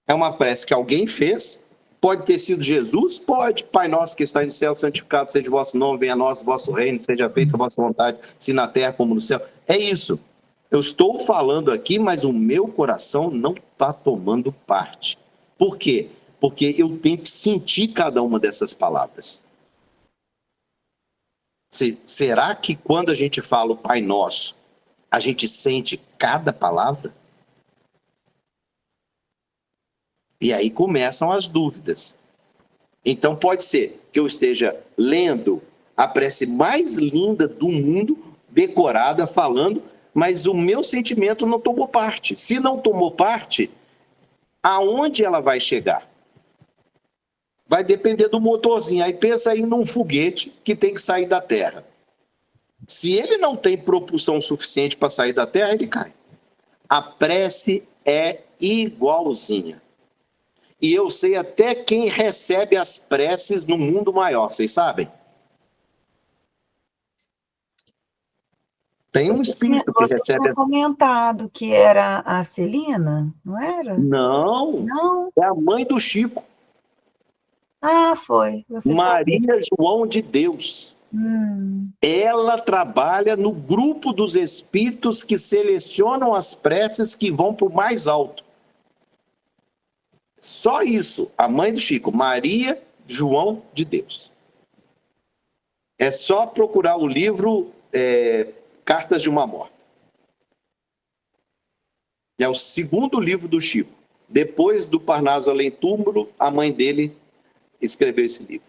É uma prece que alguém fez. Pode ter sido Jesus? Pode. Pai nosso que está no céu, santificado seja o vosso nome, venha a nós o vosso reino, seja feita a vossa vontade, se na terra como no céu. É isso. Eu estou falando aqui, mas o meu coração não está tomando parte. Por quê? porque eu tenho que sentir cada uma dessas palavras. Será que quando a gente fala o Pai Nosso, a gente sente cada palavra? E aí começam as dúvidas. Então pode ser que eu esteja lendo a prece mais linda do mundo, decorada, falando, mas o meu sentimento não tomou parte. Se não tomou parte, aonde ela vai chegar? Vai depender do motorzinho. Aí pensa aí num foguete que tem que sair da Terra. Se ele não tem propulsão suficiente para sair da Terra, ele cai. A prece é igualzinha. E eu sei até quem recebe as preces no mundo maior, vocês sabem? Tem um espírito que Você recebe tinha comentado que era a Celina, não era? Não, Não? é a mãe do Chico. Ah, foi. Você Maria João de Deus. Ela trabalha no grupo dos espíritos que selecionam as preces que vão para o mais alto. Só isso, a mãe do Chico, Maria João de Deus. É só procurar o livro Cartas de uma Morta. É o segundo livro do Chico. Depois do Parnaso Além Túmulo, a mãe dele escreveu esse livro.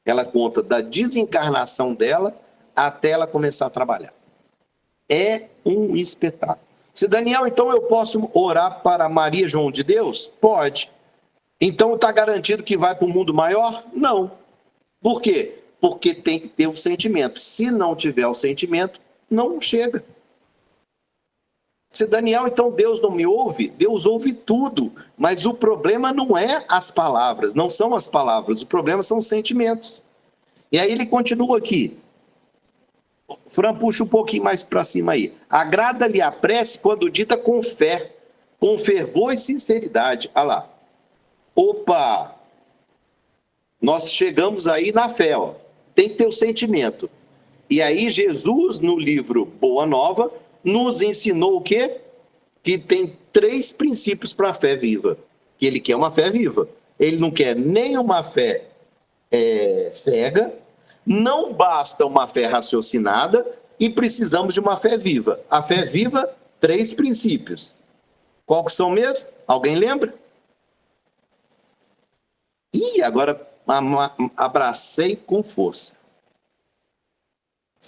Ela conta da desencarnação dela até ela começar a trabalhar. É um espetáculo. Se Daniel, então eu posso orar para Maria João de Deus? Pode. Então está garantido que vai para o mundo maior? Não. Por quê? Porque tem que ter o sentimento. Se não tiver o sentimento, não chega. Se Daniel, então Deus não me ouve? Deus ouve tudo. Mas o problema não é as palavras, não são as palavras. O problema são os sentimentos. E aí ele continua aqui. Fran, puxa um pouquinho mais para cima aí. Agrada-lhe a prece quando dita com fé, com fervor e sinceridade. Olha lá. Opa! Nós chegamos aí na fé, ó. Tem que ter o sentimento. E aí Jesus, no livro Boa Nova, nos ensinou o quê? Que tem 3 princípios para a fé viva. Que ele quer uma fé viva. Ele não quer nem uma fé cega, não basta uma fé raciocinada e precisamos de uma fé viva. A fé viva, 3 princípios. Qual que são mesmo? Alguém lembra? Ih, agora abracei com força.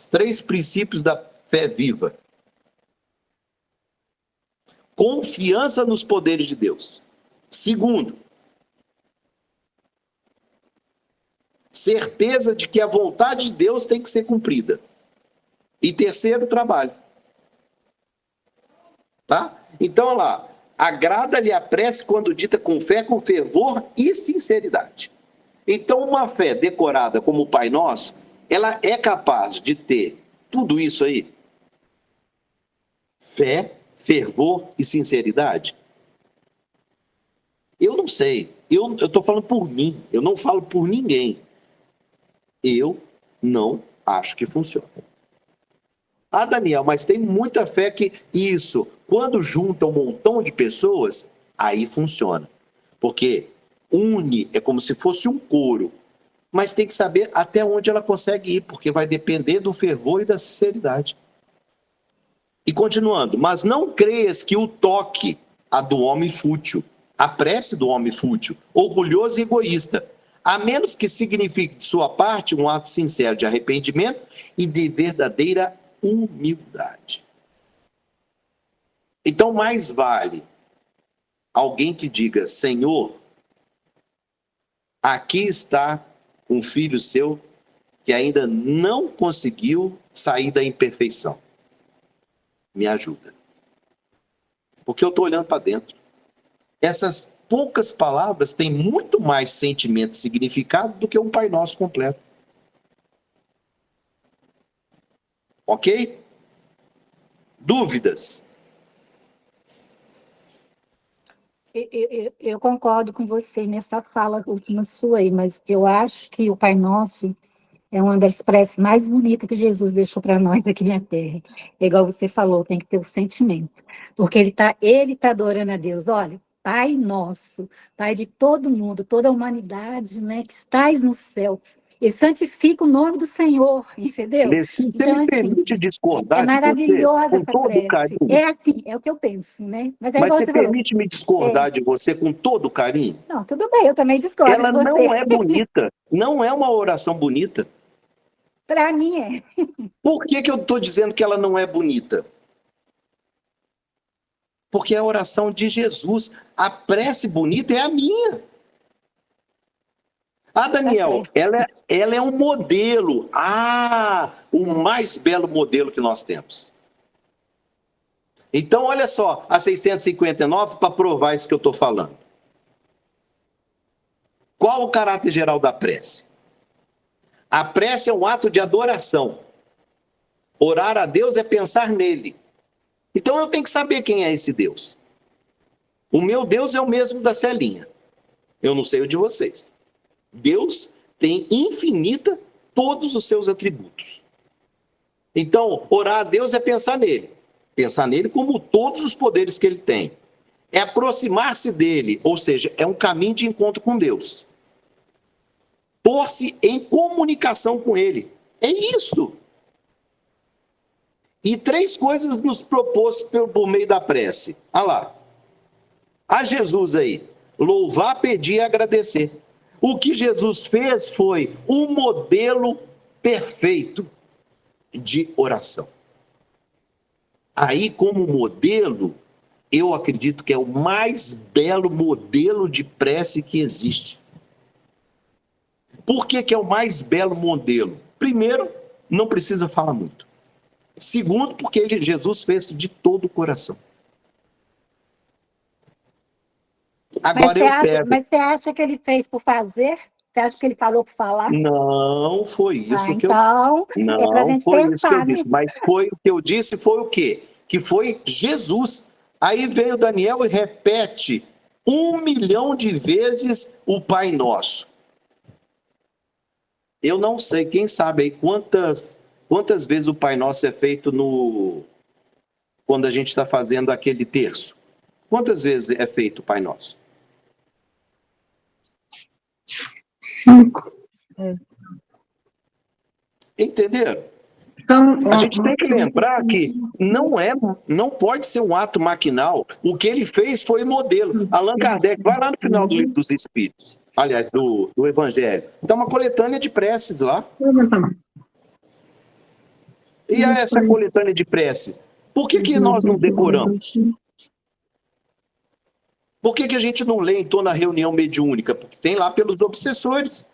3 princípios da fé viva. Confiança nos poderes de Deus. Segundo, certeza de que a vontade de Deus tem que ser cumprida. E terceiro, trabalho. Tá? Então, olha lá. Agrada-lhe a prece quando dita com fé, com fervor e sinceridade. Então, uma fé decorada como o Pai Nosso, ela é capaz de ter tudo isso aí? Fé, fervor e sinceridade? Eu não sei. Eu estou falando por mim. Eu não falo por ninguém. Eu não acho que funciona. Ah, Daniel, mas tem muita fé que isso, quando junta um montão de pessoas, aí funciona. Porque une, é como se fosse um coro. Mas tem que saber até onde ela consegue ir, porque vai depender do fervor e da sinceridade. E continuando, mas não creias que o toque a do homem fútil, a prece do homem fútil, orgulhoso e egoísta, a menos que signifique de sua parte um ato sincero de arrependimento e de verdadeira humildade. Então, mais vale alguém que diga: Senhor, aqui está um filho seu que ainda não conseguiu sair da imperfeição. Me ajuda. Porque eu estou olhando para dentro. Essas poucas palavras têm muito mais sentimento e significado do que um Pai Nosso completo. Ok? Dúvidas? Eu concordo com você nessa fala última sua aí, mas eu acho que o Pai Nosso é uma das preces mais bonitas que Jesus deixou para nós aqui na Terra. É igual você falou, tem que ter o sentimento. Porque ele tá adorando a Deus. Olha, Pai nosso, Pai de todo mundo, toda a humanidade, né, que estás no céu. Ele santifica o nome do Senhor, entendeu? Leci, você Então, me assim, permite é discordar de você maravilhosa com essa todo o prece. carinho? É assim, é o que eu penso, né? Mas é Mas igual você você falou. permite me discordar de você com todo o carinho? Não, tudo bem, eu também discordo Ela de não você. é bonita, não é uma oração bonita. Para mim é. Por que eu estou dizendo que ela não é bonita? Porque é a oração de Jesus. A prece bonita é a minha. Ah, Daniel, certo. ela é um modelo. Ah, o mais belo modelo que nós temos. Então, olha só, a 659, para provar isso que eu estou falando. Qual o caráter geral da prece? A prece é um ato de adoração. Orar a Deus é pensar nele. Então eu tenho que saber quem é esse Deus. O meu Deus é o mesmo da Celinha. Eu não sei o de vocês. Deus tem infinita todos os seus atributos. Então, orar a Deus é pensar nele. Pensar nele como todos os poderes que ele tem. É aproximar-se dele, ou seja, é um caminho de encontro com Deus. Pôr-se em comunicação com ele. É isso. E 3 coisas nos propôs por meio da prece. Olha lá. A Jesus aí. Louvar, pedir e agradecer. O que Jesus fez foi um modelo perfeito de oração. Aí, como modelo, eu acredito que é o mais belo modelo de prece que existe. Por que é o mais belo modelo? Primeiro, não precisa falar muito. Segundo, porque Jesus fez de todo o coração. Agora Mas você acha que ele fez por fazer? Você acha que ele falou por falar? Não foi isso que eu Então, disse. é para a Não gente foi isso que eu pensar, né? disse. Mas foi o que eu disse foi o quê? Que foi Jesus. Aí veio Daniel e repete 1 milhão de vezes o Pai Nosso. Eu não sei, quem sabe aí quantas vezes o Pai Nosso é feito quando a gente está fazendo aquele terço. Quantas vezes é feito o Pai Nosso? 5. Entenderam? Então, A gente tem que lembrar que não pode ser um ato maquinal. O que ele fez foi modelo. Allan Kardec, vai lá no final do Livro dos Espíritos, aliás, do Evangelho. Está uma coletânea de preces lá. E essa coletânea de prece? Por que nós não decoramos? Por que a gente não lê então na reunião mediúnica? Porque tem lá pelos obsessores.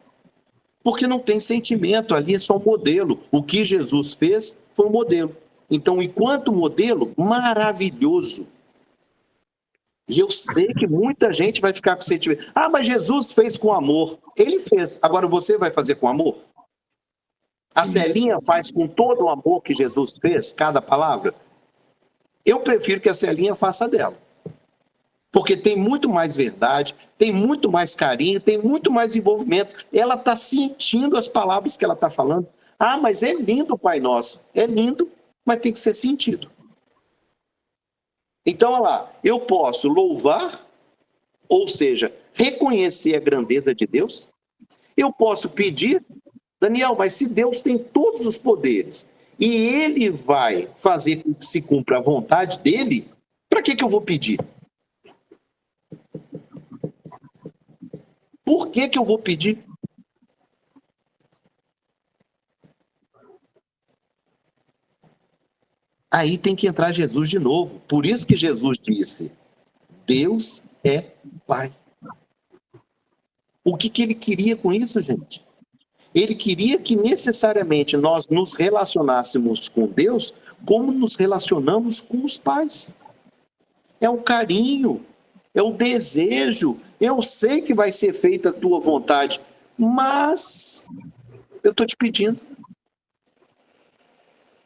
Porque não tem sentimento, ali é só um modelo. O que Jesus fez foi um modelo. Então, enquanto modelo, maravilhoso. E eu sei que muita gente vai ficar com sentimento. Ah, mas Jesus fez com amor. Ele fez. Agora você vai fazer com amor? A Celinha faz com todo o amor que Jesus fez, cada palavra? Eu prefiro que a Celinha faça dela. Porque tem muito mais verdade, tem muito mais carinho, tem muito mais envolvimento. Ela está sentindo as palavras que ela está falando. Ah, mas é lindo o Pai Nosso. É lindo, mas tem que ser sentido. Então, olha lá, eu posso louvar, ou seja, reconhecer a grandeza de Deus. Eu posso pedir, Daniel, mas se Deus tem todos os poderes e Ele vai fazer com que se cumpra a vontade dEle, para que eu vou pedir? Por que eu vou pedir? Aí tem que entrar Jesus de novo. Por isso que Jesus disse, Deus é Pai. O que ele queria com isso, gente? Ele queria que necessariamente nós nos relacionássemos com Deus como nos relacionamos com os pais. É o carinho, é o desejo. Eu sei que vai ser feita a tua vontade, mas eu estou te pedindo.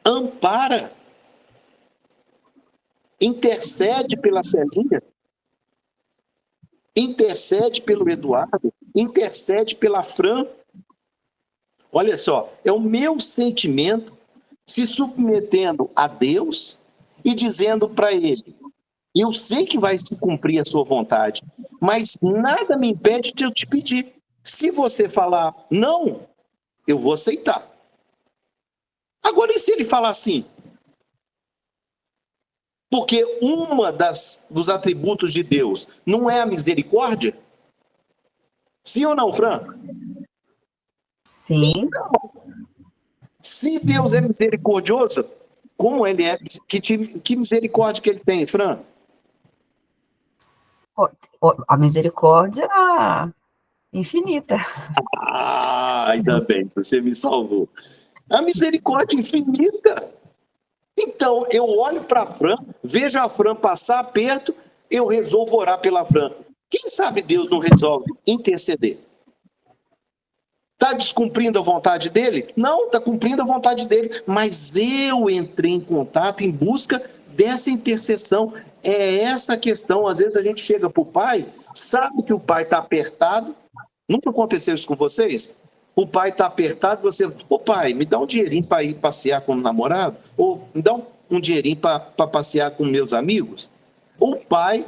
Ampara. Intercede pela Celinha. Intercede pelo Eduardo. Intercede pela Fran. Olha só, é o meu sentimento se submetendo a Deus e dizendo para ele, Eu sei que vai se cumprir a sua vontade, mas nada me impede de eu te pedir. Se você falar não, eu vou aceitar. Agora, e se ele falar sim? Porque dos atributos de Deus não é a misericórdia? Sim ou não, Fran? Sim. Se Deus é misericordioso, como ele é? Que misericórdia que ele tem, Fran? A misericórdia infinita. Ainda bem, você me salvou. A misericórdia infinita. Então, eu olho para a Fran, vejo a Fran passar perto, eu resolvo orar pela Fran. Quem sabe Deus não resolve interceder? Está descumprindo a vontade dele? Não, está cumprindo a vontade dele. Mas eu entrei em contato em busca dessa intercessão. É essa a questão. Às vezes a gente chega para o pai, sabe que o pai está apertado. Nunca aconteceu isso com vocês? O pai está apertado, você... Ô pai, me dá um dinheirinho para ir passear com o namorado? Ou me dá um dinheirinho para passear com meus amigos? O pai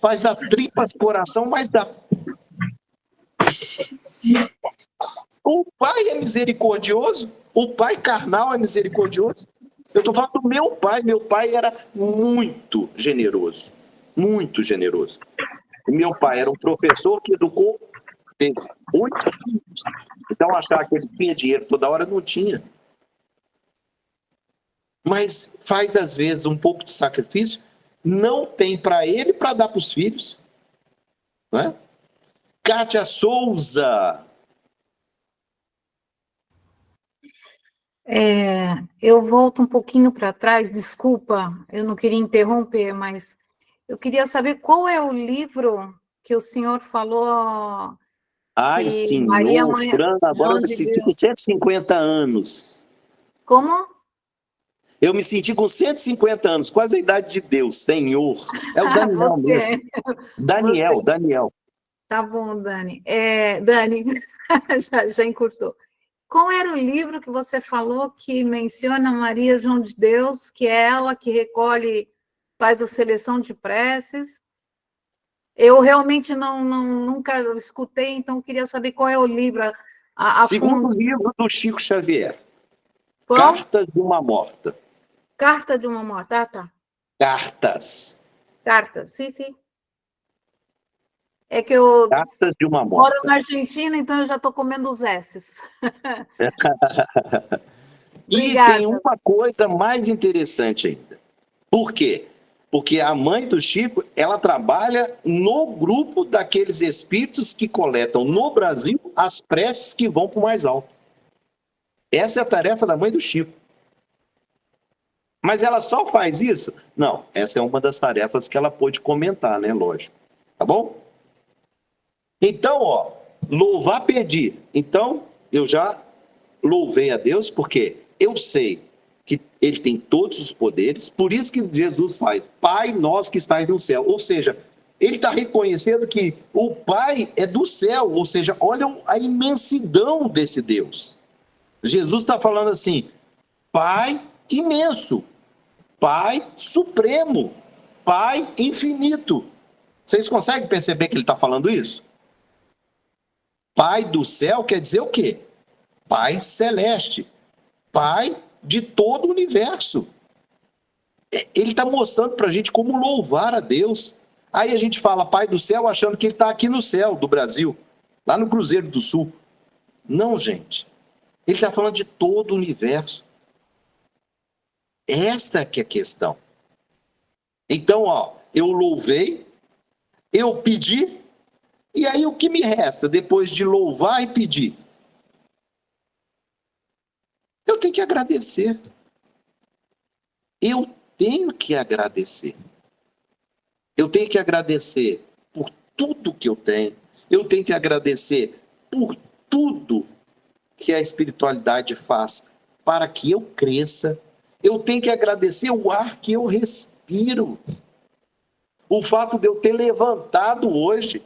faz da tripas coração, mas dá. O pai é misericordioso? O pai carnal é misericordioso? Eu estou falando do meu pai. Meu pai era muito generoso. Muito generoso. E meu pai era um professor que educou, teve 8 filhos. Então, achar que ele tinha dinheiro toda hora, não tinha. Mas faz, às vezes, um pouco de sacrifício, não tem para ele para dar para os filhos. Não é? Kátia Souza. Eu volto um pouquinho para trás, desculpa, eu não queria interromper, mas eu queria saber qual é o livro que o senhor falou Ai, que senhor, Maria Mãe agora eu João me de senti com Deus. 150 anos. Como? Eu me senti com 150 anos, quase a idade de Deus, Senhor. É o Daniel Você, mesmo. Daniel. tá bom, Dani. Dani, já encurtou. Qual era o livro que você falou que menciona Maria João de Deus, que é ela que recolhe, faz a seleção de preces? Eu realmente nunca escutei, então queria saber qual é o livro a Segundo fundo. livro do Chico Xavier, Qual? Cartas de uma Morta. Carta de uma Morta, tá. Cartas. Cartas, sim. É que eu Cartas de uma moro Morta. na Argentina, então eu já estou comendo os S's. E Obrigada. tem uma coisa mais interessante ainda. Por quê? Porque a mãe do Chico, ela trabalha no grupo daqueles espíritos que coletam no Brasil as preces que vão para o mais alto. Essa é a tarefa da mãe do Chico. Mas ela só faz isso? Não, essa é uma das tarefas que ela pôde comentar, né? Lógico. Tá bom? Então, ó, louvar, pedir. Então, eu já louvei a Deus porque eu sei que ele tem todos os poderes, por isso que Jesus faz, Pai nosso que estás no céu. Ou seja, ele está reconhecendo que o Pai é do céu, ou seja, olham a imensidão desse Deus. Jesus está falando assim, Pai imenso, Pai supremo, Pai infinito. Vocês conseguem perceber que ele está falando isso? Pai do céu quer dizer o quê? Pai celeste, Pai de todo o universo. Ele está mostrando para a gente como louvar a Deus. Aí a gente fala Pai do céu achando que ele está aqui no céu do Brasil, lá no Cruzeiro do Sul. Não, gente. Ele está falando de todo o universo. Esta que é a questão. Então, ó, eu louvei, eu pedi, e aí o que me resta depois de louvar e pedir? Eu tenho que agradecer. Eu tenho que agradecer. Eu tenho que agradecer por tudo que eu tenho. Eu tenho que agradecer por tudo que a espiritualidade faz para que eu cresça. Eu tenho que agradecer o ar que eu respiro. O fato de eu ter levantado hoje.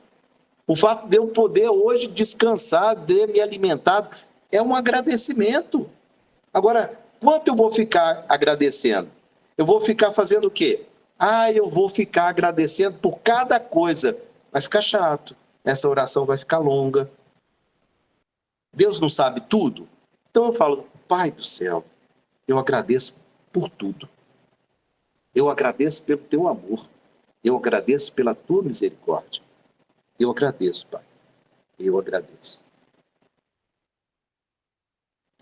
O fato de eu poder hoje descansar, de me alimentar, é um agradecimento. Agora, quanto eu vou ficar agradecendo? Eu vou ficar fazendo o quê? Ah, eu vou ficar agradecendo por cada coisa. Vai ficar chato. Essa oração vai ficar longa. Deus não sabe tudo? Então eu falo, Pai do céu, eu agradeço por tudo. Eu agradeço pelo teu amor. Eu agradeço pela tua misericórdia. Eu agradeço, Pai. Eu agradeço.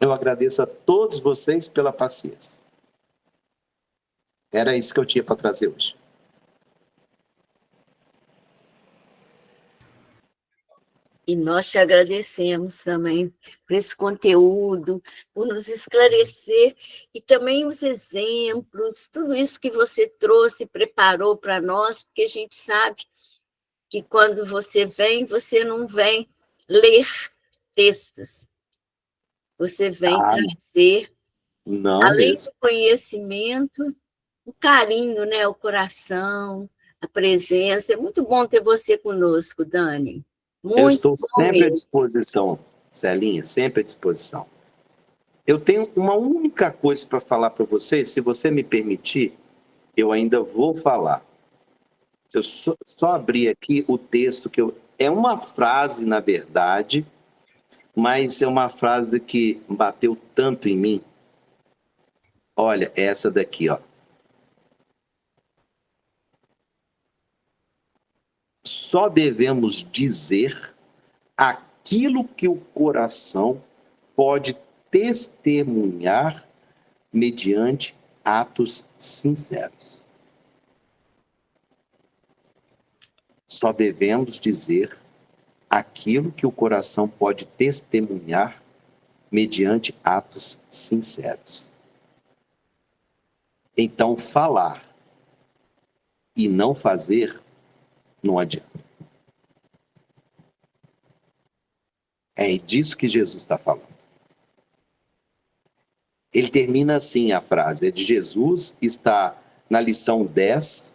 Eu agradeço a todos vocês pela paciência. Era isso que eu tinha para trazer hoje. E nós te agradecemos também por esse conteúdo, por nos esclarecer, e também os exemplos, tudo isso que você trouxe, preparou para nós, porque a gente sabe que quando você não vem ler textos, você vem trazer, Não além mesmo. do conhecimento, o carinho, né, o coração, a presença. É muito bom ter você conosco, Dani. Eu Muito estou bom sempre à mesmo. disposição, Celinha, sempre à disposição. Eu tenho uma única coisa para falar para você, se você me permitir, eu ainda vou falar. Eu só abri aqui o texto, é uma frase, na verdade, mas é uma frase que bateu tanto em mim. Olha, essa daqui, ó. Só devemos dizer aquilo que o coração pode testemunhar mediante atos sinceros. Só devemos dizer aquilo que o coração pode testemunhar mediante atos sinceros. Então, falar e não fazer não adianta. É disso que Jesus está falando. Ele termina assim a frase, é de Jesus, está na lição 10,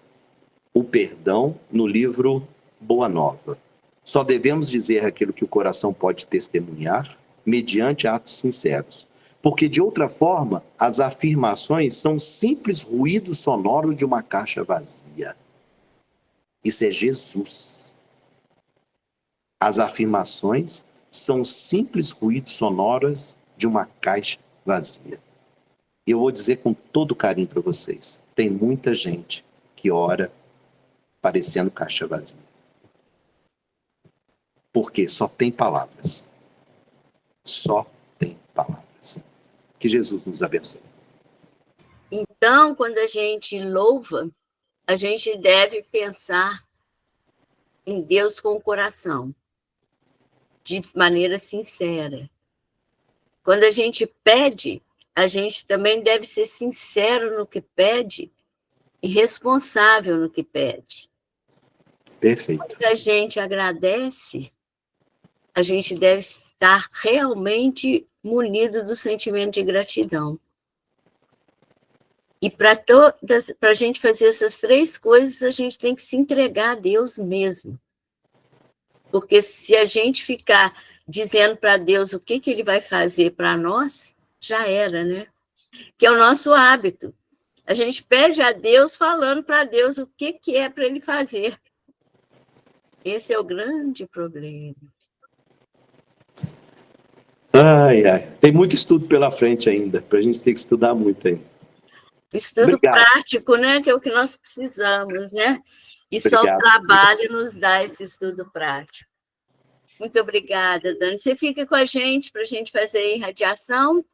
o perdão, no livro Boa Nova. Só devemos dizer aquilo que o coração pode testemunhar, mediante atos sinceros. Porque, de outra forma, as afirmações são simples ruído sonoro de uma caixa vazia. Isso é Jesus. As afirmações são simples ruídos sonoros de uma caixa vazia. E eu vou dizer com todo carinho para vocês, tem muita gente que ora parecendo caixa vazia. Porque só tem palavras. Só tem palavras. Que Jesus nos abençoe. Então, quando a gente louva, a gente deve pensar em Deus com o coração, de maneira sincera. Quando a gente pede, a gente também deve ser sincero no que pede e responsável no que pede. Perfeito. Quando a gente agradece, a gente deve estar realmente munido do sentimento de gratidão. E para a gente fazer essas três coisas, a gente tem que se entregar a Deus mesmo. Porque se a gente ficar dizendo para Deus o que Ele vai fazer para nós, já era, né? Que é o nosso hábito. A gente pede a Deus falando para Deus o que é para Ele fazer. Esse é o grande problema. Ai, ai. Tem muito estudo pela frente ainda, para a gente ter que estudar muito ainda. Estudo Obrigado. prático, né? Que é o que nós precisamos, né? E só o trabalho nos dá esse estudo prático. Muito obrigada, Dani. Você fica com a gente para a gente fazer a irradiação?